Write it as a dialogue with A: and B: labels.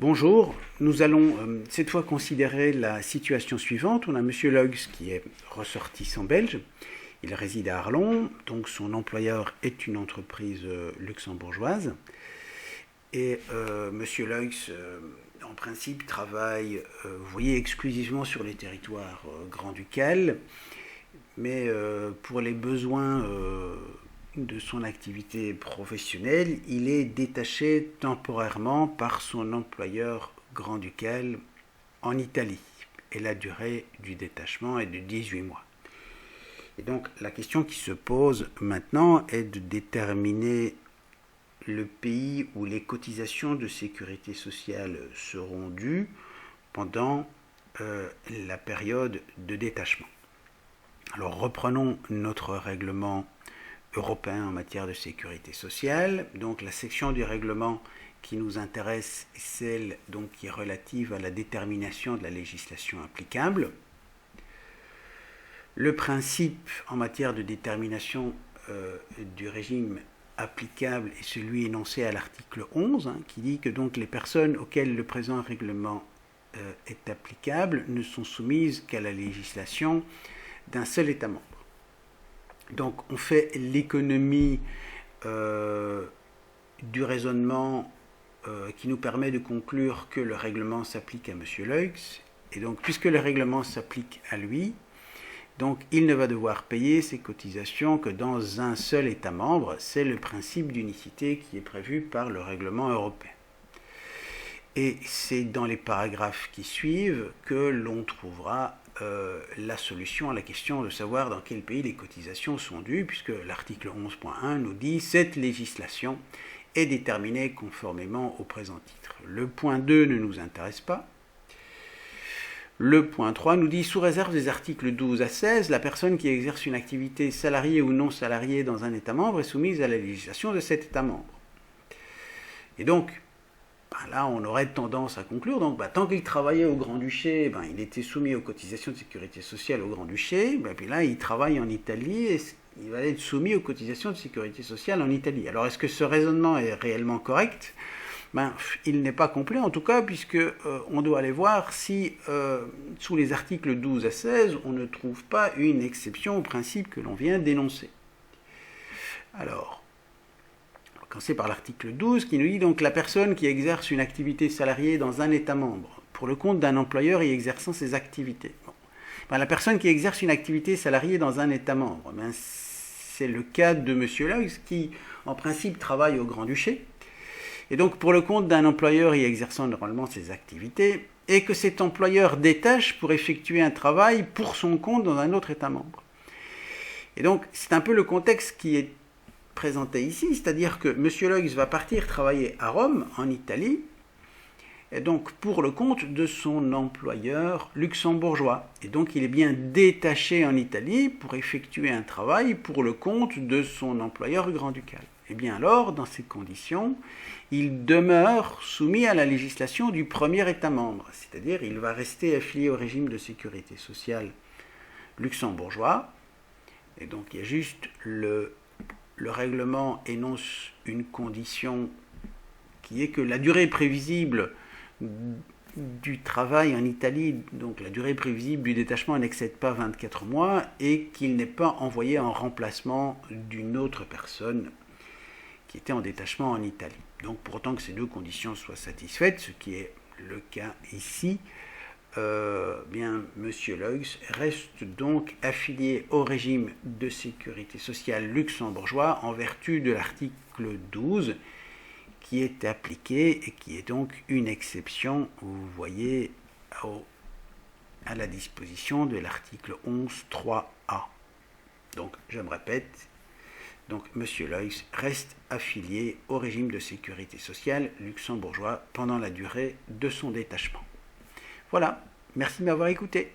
A: Bonjour, nous allons cette fois considérer la situation suivante. On a M. Luggs qui est ressortissant belge. Il réside à Arlon, donc son employeur est une entreprise luxembourgeoise. Et M. Luggs, en principe, travaille, vous voyez, exclusivement sur les territoires grand-ducales, mais pour les besoins de son activité professionnelle, il est détaché temporairement par son employeur grand-ducal en Italie. Et la durée du détachement est de 18 mois. Et donc la question qui se pose maintenant est de déterminer le pays où les cotisations de sécurité sociale seront dues pendant la période de détachement. Alors reprenons notre règlement européen en matière de sécurité sociale. Donc la section du règlement qui nous intéresse est celle donc, qui est relative à la détermination de la législation applicable. Le principe en matière de détermination du régime applicable est celui énoncé à l'article 11, qui dit que donc les personnes auxquelles le présent règlement est applicable ne sont soumises qu'à la législation d'un seul État membre. Donc on fait l'économie du raisonnement qui nous permet de conclure que le règlement s'applique à M. Luggs. Et donc puisque le règlement s'applique à lui, donc il ne va devoir payer ses cotisations que dans un seul État membre. C'est le principe d'unicité qui est prévu par le règlement européen. Et c'est dans les paragraphes qui suivent que l'on trouvera la solution à la question de savoir dans quel pays les cotisations sont dues, puisque l'article 11.1 nous dit « Cette législation est déterminée conformément au présent titre ». Le point 2 ne nous intéresse pas. Le point 3 nous dit « Sous réserve des articles 12 à 16, la personne qui exerce une activité salariée ou non salariée dans un État membre est soumise à la législation de cet État membre ». Et donc, là, on aurait tendance à conclure, donc tant qu'il travaillait au Grand-Duché, il était soumis aux cotisations de sécurité sociale au Grand-Duché, puis là, il travaille en Italie et il va être soumis aux cotisations de sécurité sociale en Italie. Alors, est-ce que ce raisonnement est réellement correct ? Il n'est pas complet, en tout cas, puisque on doit aller voir si, sous les articles 12 à 16, on ne trouve pas une exception au principe que l'on vient d'énoncer. Alors, commencer par l'article 12 qui nous dit donc la personne qui exerce une activité salariée dans un État membre pour le compte d'un employeur y exerçant ses activités. La personne qui exerce une activité salariée dans un État membre, c'est le cas de M. Luggs qui en principe travaille au Grand-Duché et donc pour le compte d'un employeur y exerçant normalement ses activités et que cet employeur détache pour effectuer un travail pour son compte dans un autre État membre. Et donc c'est un peu le contexte qui est présenté ici, c'est-à-dire que M. Luggs va partir travailler à Rome, en Italie, et donc pour le compte de son employeur luxembourgeois. Et donc il est bien détaché en Italie pour effectuer un travail pour le compte de son employeur grand-ducal. Et bien alors, dans ces conditions, il demeure soumis à la législation du premier État membre, c'est-à-dire il va rester affilié au régime de sécurité sociale luxembourgeois, et donc il y a juste le règlement énonce une condition qui est que la durée prévisible du travail en Italie, donc la durée prévisible du détachement n'excède pas 24 mois et qu'il n'est pas envoyé en remplacement d'une autre personne qui était en détachement en Italie. Donc pour autant que ces deux conditions soient satisfaites, ce qui est le cas ici, M. Luggs reste donc affilié au régime de sécurité sociale luxembourgeois en vertu de l'article 12 qui est appliqué et qui est donc une exception, vous voyez, à la disposition de l'article 11.3a. Donc je me répète, donc M. Luggs reste affilié au régime de sécurité sociale luxembourgeois pendant la durée de son détachement. Voilà, merci de m'avoir écouté.